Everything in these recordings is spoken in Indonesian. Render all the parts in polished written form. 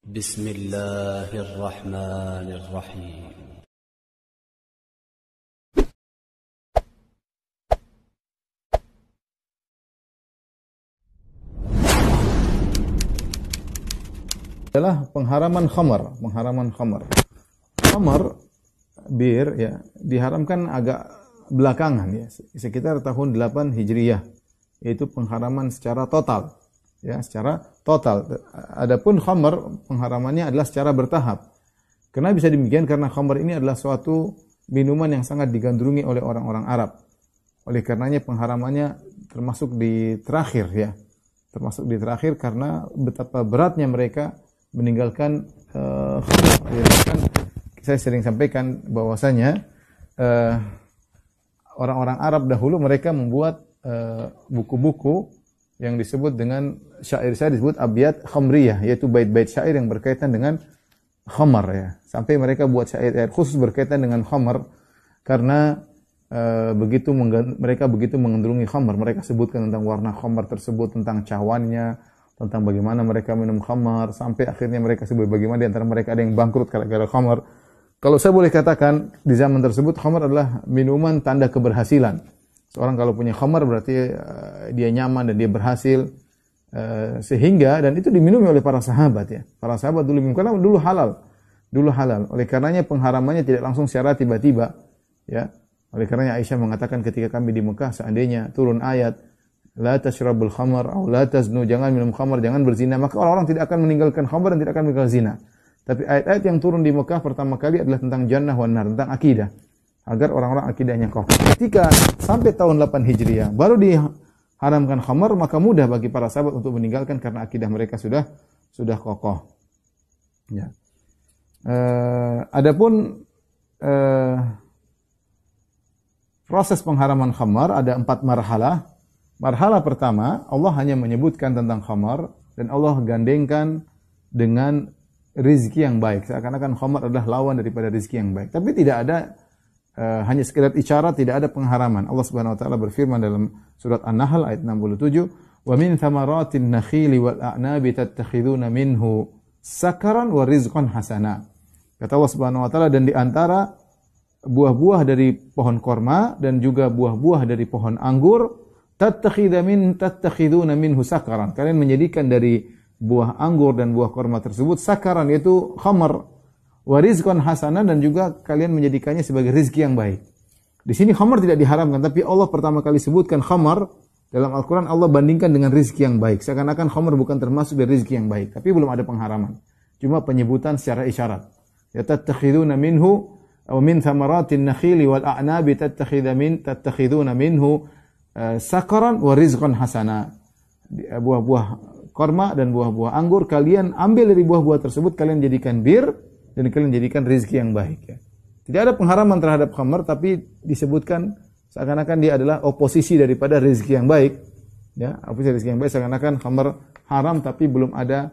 بسم الله الرحمن الرحيم. Adalah pengharaman khamar, Khamar, bir ya, diharamkan agak belakangan ya, sekitar tahun 8 Hijriyah. Yaitu pengharaman secara total. Ya, secara total. Adapun khamar pengharamannya adalah secara bertahap. Kenapa bisa demikian? Karena khamar ini adalah suatu minuman yang sangat digandrungi oleh orang-orang Arab. Oleh karenanya pengharamannya termasuk di terakhir ya. Termasuk di terakhir karena betapa beratnya mereka meninggalkan khamar. Ya, kan saya sering sampaikan bahwasanya orang-orang Arab dahulu mereka membuat buku-buku yang disebut dengan syair-syair disebut abyat khamriyah, yaitu bait-bait syair yang berkaitan dengan khamar ya. Sampai mereka buat syair-syair khusus berkaitan dengan khamar karena mereka begitu mengandungi khamar. Mereka sebutkan tentang warna khamar tersebut, tentang cawannya, tentang bagaimana mereka minum khamar, sampai akhirnya mereka sebut bagaimana di antara mereka ada yang bangkrut gara-gara khamar. Kalau saya boleh katakan di zaman tersebut khamar adalah minuman tanda keberhasilan. Seorang kalau punya khamar berarti dia nyaman dan dia berhasil. Sehingga dan itu diminumi oleh para sahabat ya. Para sahabat dulu minum karena dulu halal. Oleh karenanya pengharamannya tidak langsung secara tiba-tiba ya. Oleh karenanya Aisyah mengatakan ketika kami di Mekah seandainya turun ayat la tasyrabul khamar atau la taznu, jangan minum khamar, jangan berzina, maka orang-orang tidak akan meninggalkan khamar dan tidak akan meninggalkan zina. Tapi ayat-ayat yang turun di Mekah pertama kali adalah tentang jannah wan nar, tentang akidah. Agar orang-orang akidahnya kokoh. Ketika sampai tahun 8 Hijriah baru diharamkan khamar, maka mudah bagi para sahabat untuk meninggalkan karena akidah mereka sudah kokoh. Ya. Adapun proses pengharaman khamar ada 4 marhalah. Marhalah pertama, Allah hanya menyebutkan tentang khamar dan Allah gandengkan dengan rizki yang baik. Seakan-akan khamar adalah lawan daripada rizki yang baik. Tapi tidak ada hanya sekedar isyarat, tidak ada pengharaman. Allah Subhanahu wa taala berfirman dalam surat An-Nahl ayat 67, "Wa min thamaratin nakhili wal a'nabi tattakhiduna minhu sakaran wa rizqan hasana." Kata Allah Subhanahu wa taala, dan di antara buah-buah dari pohon korma dan juga buah-buah dari pohon anggur, tattakhiduna minhu sakaran. Kalian menjadikan dari buah anggur dan buah korma tersebut sakaran, yaitu khamar. Wa rizqan hasana, dan juga kalian menjadikannya sebagai rizki yang baik. Di sini khamar tidak diharamkan, tapi Allah pertama kali sebutkan khamar dalam Al-Quran, Allah bandingkan dengan rizki yang baik. Seakan-akan khamar bukan termasuk dari rizki yang baik, tapi belum ada pengharaman. Cuma penyebutan secara isyarat. Ya tattakhiduna minhu aw min thamaratin nakhili wal a'nabi tattakhiduna minhu sakaran wa rizqan hasana. Buah-buah korma dan buah-buah anggur kalian ambil dari buah-buah tersebut, kalian jadikan bir dan kalian jadikan rizki yang baik ya. Tidak ada pengharaman terhadap khamar, tapi disebutkan seakan-akan dia adalah oposisi daripada rizki yang baik ya. Oposisi rizki yang baik, seakan-akan khamar haram tapi belum ada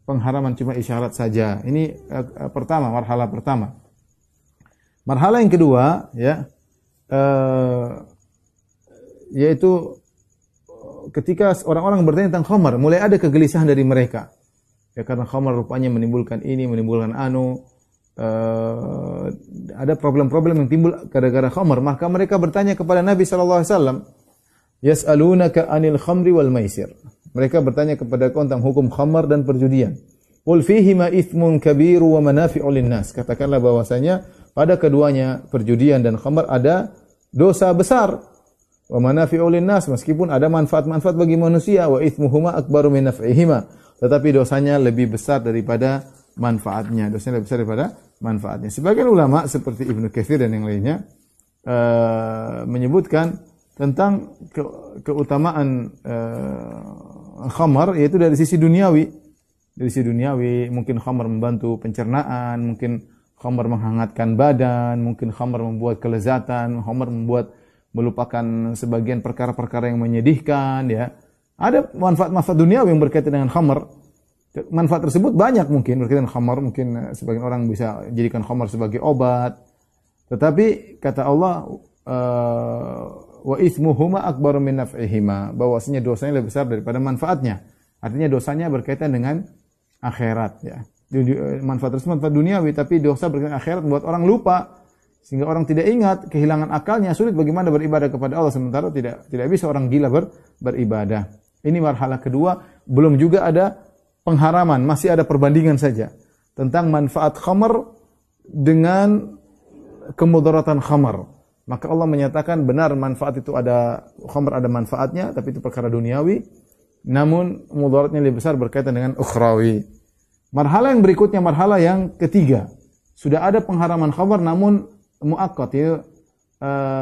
pengharaman, cuma isyarat saja. Ini pertama, marhalah pertama. Marhalah yang kedua ya, yaitu ketika orang-orang bertanya tentang khamar, mulai ada kegelisahan dari mereka. Ya, karena khamar rupanya menimbulkan ini, menimbulkan ada problem-problem yang timbul gara-gara khamar. Maka mereka bertanya kepada Nabi sallallahu alaihi wasallam, "Yas'alunaka 'anil khamri wal maisir." Mereka bertanya kepada kau tentang hukum khamar dan perjudian. "Qul fihima itsmun kabiru wa manafi'u lin-nas." Katakanlah bahwasanya pada keduanya, perjudian dan khamar, ada dosa besar. Wa manafi'u lin-nas, meskipun ada manfaat-manfaat bagi manusia, wa itsmuhuma akbaru min naf'ihima. Tetapi dosanya lebih besar daripada manfaatnya. Dosanya lebih besar daripada manfaatnya. Sebagian ulama seperti Ibnu Katsir dan yang lainnya menyebutkan tentang keutamaan khamar, yaitu dari sisi duniawi. Dari sisi duniawi, mungkin khamar membantu pencernaan, mungkin khamar menghangatkan badan, mungkin khamar membuat kelezatan, khamar membuat melupakan sebagian perkara-perkara yang menyedihkan ya. Ada manfaat-manfaat duniawi yang berkaitan dengan khamar. Manfaat tersebut banyak mungkin berkaitan dengan khamar. Mungkin sebagian orang bisa jadikan khamar sebagai obat. Tetapi kata Allah, wa itsmuhuma akbaru min naf'ihima, bahwasanya dosanya lebih besar daripada manfaatnya. Artinya dosanya berkaitan dengan akhirat ya. Manfaat tersebut manfaat duniawi, tapi dosa berkaitan akhirat membuat orang lupa sehingga orang tidak ingat, kehilangan akalnya, sulit bagaimana beribadah kepada Allah, sementara tidak bisa orang gila beribadah. Ini marhalah kedua, belum juga ada pengharaman, masih ada perbandingan saja tentang manfaat khamar dengan kemudaratan khamar. Maka Allah menyatakan benar manfaat itu ada, khamar ada manfaatnya, tapi itu perkara duniawi, namun mudaratnya lebih besar berkaitan dengan ukhrawi. Marhalah yang berikutnya, marhalah yang ketiga, sudah ada pengharaman khamar namun muakkad, ya,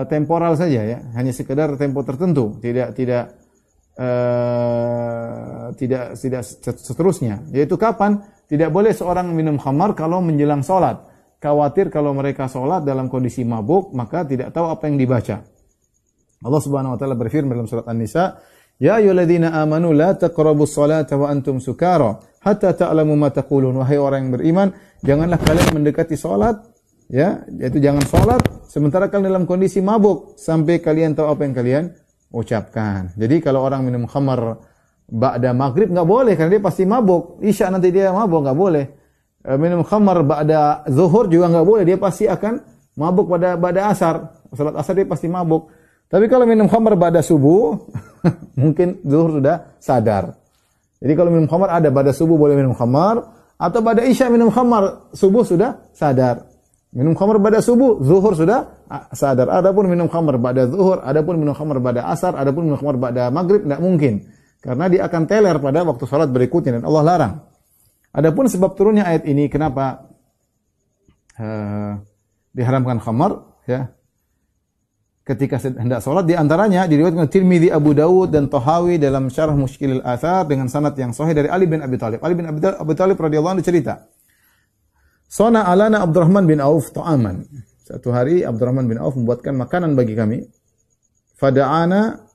temporal saja, ya, hanya sekedar tempo tertentu, tidak seterusnya. Yaitu kapan? Tidak boleh seorang minum khamar kalau menjelang salat. Khawatir kalau mereka salat dalam kondisi mabuk, maka tidak tahu apa yang dibaca. Allah Subhanahu wa taala berfirman dalam surat An-Nisa, "Ya ayyuhalladzina amanu la taqrabus salata wa antum sukara hatta ta'lamu ma taqulun." Wahai orang yang beriman, janganlah kalian mendekati salat, ya, yaitu jangan salat sementara kalian dalam kondisi mabuk sampai kalian tahu apa yang kalian ucapkan. Jadi kalau orang minum khamar ba'da maghrib enggak boleh karena dia pasti mabuk. Isya nanti dia mabuk, enggak boleh. Minum khamar ba'da zuhur juga enggak boleh, dia pasti akan mabuk pada asar. Salat asar dia pasti mabuk. Tapi kalau minum khamar ba'da subuh mungkin zuhur sudah sadar. Jadi kalau minum khamar ada ba'da subuh boleh minum khamar, atau ba'da isya minum khamar, subuh sudah sadar. Minum khamar pada subuh, zuhur sudah sadar. Adapun minum khamar pada zuhur, adapun minum khamar pada asar, adapun minum khamar pada maghrib, tidak mungkin. Karena dia akan teler pada waktu salat berikutnya dan Allah larang. Adapun sebab turunnya ayat ini, kenapa diharamkan khamar, ya, ketika hendak salat, di antaranya diriwayatkan Tirmidzi, Abu Dawud dan Tahawi dalam Syarah Mushkilil Athar dengan sanad yang sahih dari Ali bin Abi Thalib. Ali bin Abi Thalib radhiyallahu anhu cerita, "Sona alana Abdurrahman bin Auf ta'aman." Satu hari Abdurrahman bin Auf membuatkan makanan bagi kami. Fada'ana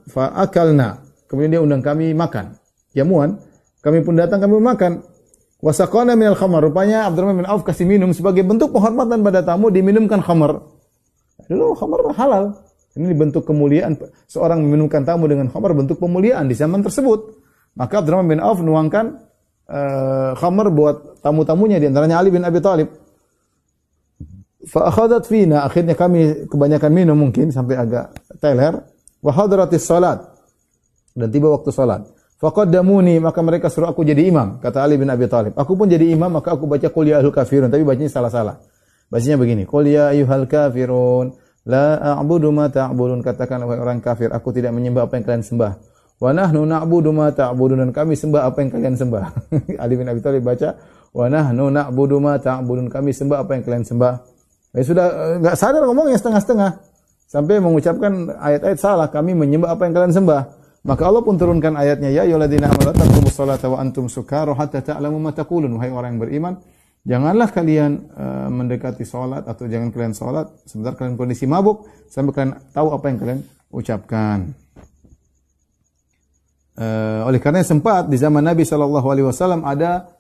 fa'akalna. Kemudian dia undang kami makan. Jamuan. Kami pun datang, kami makan. Wasaqana minal khamar. Rupanya Abdurrahman bin Auf kasih minum sebagai bentuk penghormatan pada tamu, diminumkan khamar. Dulu khamar halal. Ini bentuk kemuliaan. Seorang meminumkan tamu dengan khamar bentuk pemuliaan di zaman tersebut. Maka Abdurrahman bin Auf nuangkan khamar buat tamu-tamunya, di antaranya Ali bin Abi Thalib. Fa akhadat fina, akhirnya kami kebanyakan minum mungkin sampai agak teler. Wa hadratis salat, dan tiba waktu salat. Faqaddamuni, maka mereka suruh aku jadi imam, kata Ali bin Abi Thalib. Aku pun jadi imam, maka aku baca qul ya ayyuhal kafirun, tapi bacanya salah-salah. Bacanya begini, qul ya ayyuhal kafirun, la a'budu ma ta'budun, katakan wahai orang kafir, aku tidak menyembah apa yang kalian sembah. Wa nahnu na'budu ma ta'budun, dan kami sembah apa yang kalian sembah. Ali bin Abi Thalib baca, wa nahnu na'budu ma ta'budun, kami sembah apa yang kalian sembah. Sudah enggak sadar ngomongnya setengah-setengah. Sampai mengucapkan ayat-ayat salah, kami menyembah apa yang kalian sembah. Maka Allah pun turunkan ayatnya, ya ayyuhalladzina amanu la taqrabus salata wa antum sukara hatta ta'lamu ma taqulun. Wahai orang yang beriman, janganlah kalian mendekati salat atau jangan kalian salat sebentar kalian kondisi mabuk sampai kalian tahu apa yang kalian ucapkan. Oleh karena sempat di zaman Nabi sallallahu alaihi wasallam ada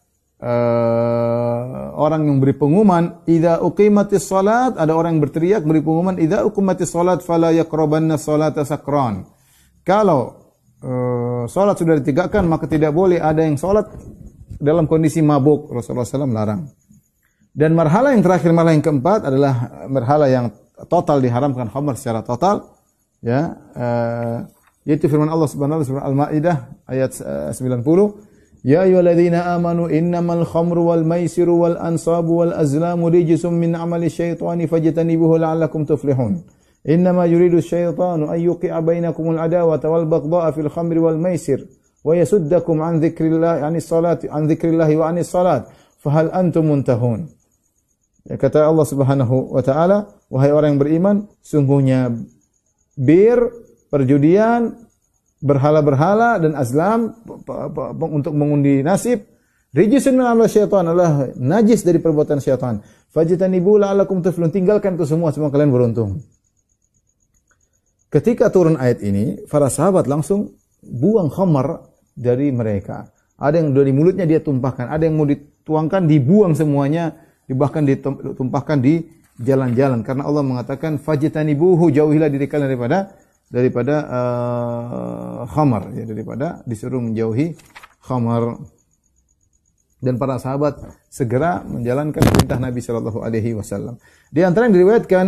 orang yang beri pengumuman idza uqimatis salat, ada orang yang berteriak beri pengumuman idza uqimatis salat fala yaqrabanna salata sakran. Kalau salat sudah ditegakkan maka tidak boleh ada yang salat dalam kondisi mabuk. Rasulullah SAW larang. Dan marhala yang terakhir, marhala yang keempat adalah marhala yang total diharamkan khamar secara total, ya, yaitu firman Allah Subhanahu wa taala surah Al-Maidah ayat 90. Ya ayyuhalladzina amanu innamal khamru wal maisiru wal ansabu wal azlamu rijsum min amali syaitani fajtanibuhu la'allakum tuflihun. Innama yuridu syaitanu an yuqi'a bainakumul adawata wal baghdha'a fil khamri wal maisir wa yasuddakum an dzikrillahi anis salati an dzikrillahi wa anis salat fahal antum muntahun. Ya, kata Allah Subhanahu wa taala, wahai orang yang beriman, sungguhnya bir, perjudian, berhala-berhala dan azlam untuk mengundi nasib, rijsun min amali syaitan, adalah najis dari perbuatan syaitan. Fajtanibu la'allakum tuflihun, tinggalkan itu semua kalian beruntung. Ketika turun ayat ini, para sahabat langsung buang khamar dari mereka. Ada yang dari mulutnya dia tumpahkan, ada yang mau dituangkan dibuang semuanya, bahkan ditumpahkan di jalan-jalan. Karena Allah mengatakan fajtanibuhu, jauhilah diri kalian daripada khamar, ya, daripada disuruh menjauhi khamar. Dan para sahabat segera menjalankan perintah Nabi sallallahu alaihi wasallam. Di antara yang diriwayatkan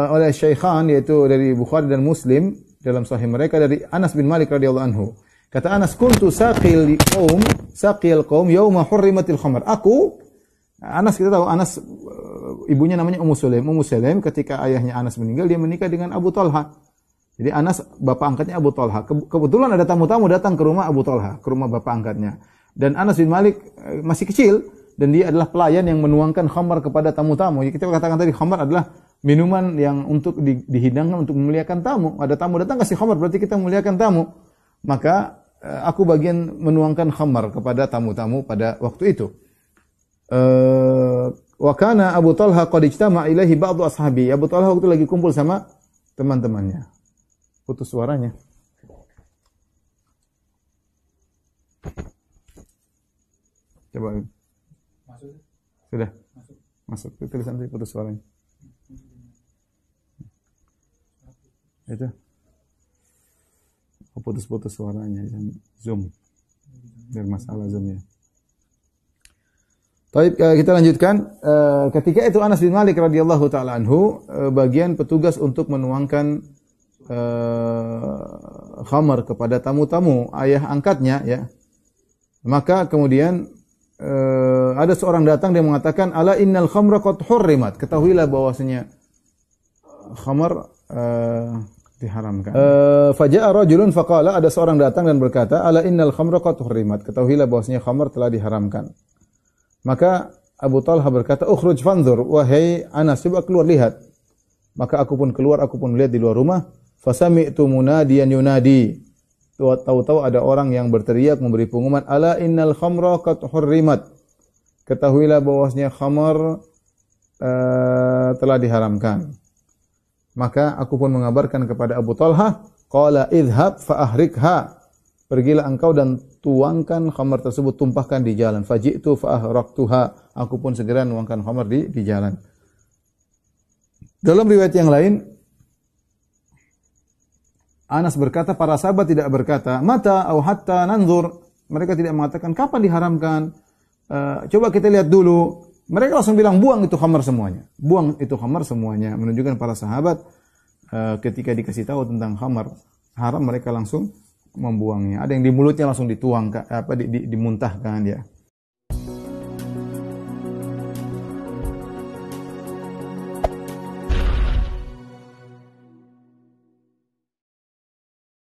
oleh Syaikhan, yaitu dari Bukhari dan Muslim dalam sahih mereka, dari Anas bin Malik radhiyallahu anhu. Kata Anas, kuntu saqil qaum yauma hurrimatil khamr. Anas, kita tahu Anas ibunya namanya Ummu Sulaim. Ummu Sulaim ketika ayahnya Anas meninggal, dia menikah dengan Abu Talha. Jadi Anas bapak angkatnya Abu Talha. Kebetulan ada tamu-tamu datang ke rumah Abu Talha, ke rumah bapak angkatnya. Dan Anas bin Malik masih kecil dan dia adalah pelayan yang menuangkan khamar kepada tamu-tamu. Kita katakan tadi khamar adalah minuman yang untuk dihidangkan untuk memuliakan tamu. Ada tamu datang kasih khamar, berarti kita memuliakan tamu. Maka aku bagian menuangkan khamar kepada tamu-tamu pada waktu itu. Wa kana Abu Talha qad ijtama ilaihi ba'du ashabi. Abu Talha waktu lagi kumpul sama teman-temannya. Putus suaranya. Coba. Masuk. Sudah. Masuk. Tulisan tadi putus suaranya. Itu. Putus-putus suaranya Zoom. Biar masalah Zoom ya. Baik, kita lanjutkan. Ketika itu Anas bin Malik radhiyallahu taala anhu bagian petugas untuk menuangkan khamar kepada tamu-tamu ayah angkatnya ya. Maka kemudian ada seorang datang dia mengatakan ala innal khamra qad hurrimat. Ketahuilah bahwasanya khamar diharamkan. Faja'a rajulun faqala, ada seorang datang dan berkata ala innal khamra qad hurrimat. Ketahuilah bahwasanya khamar telah diharamkan. Maka Abu Talha berkata ukhruj fanzur, wahai Anas coba keluar lihat. Maka aku pun keluar, aku pun melihat di luar rumah. Fasami'tu munadiyan yunadi. Tahu-tahu ada orang yang berteriak memberi pengumuman ala innal khamra qad hurrimat. Ketahuilah bahwasanya khamar telah diharamkan. Maka aku pun mengabarkan kepada Abu Talha, qala idhhab fa ahrikha. Pergilah engkau dan tuangkan khamar tersebut, tumpahkan di jalan. Faji'tu fa ahraktuha. Aku pun segera menuangkan khamar di jalan. Dalam riwayat yang lain Anas berkata, para sahabat tidak berkata, mata au hatta nanzur. Mereka tidak mengatakan kapan diharamkan. Coba kita lihat dulu. Mereka langsung bilang buang itu khamar semuanya. Buang itu khamar semuanya. Menunjukkan para sahabat ketika dikasih tahu tentang khamar haram, mereka langsung membuangnya. Ada yang di mulutnya langsung dituang, dimuntahkan ya.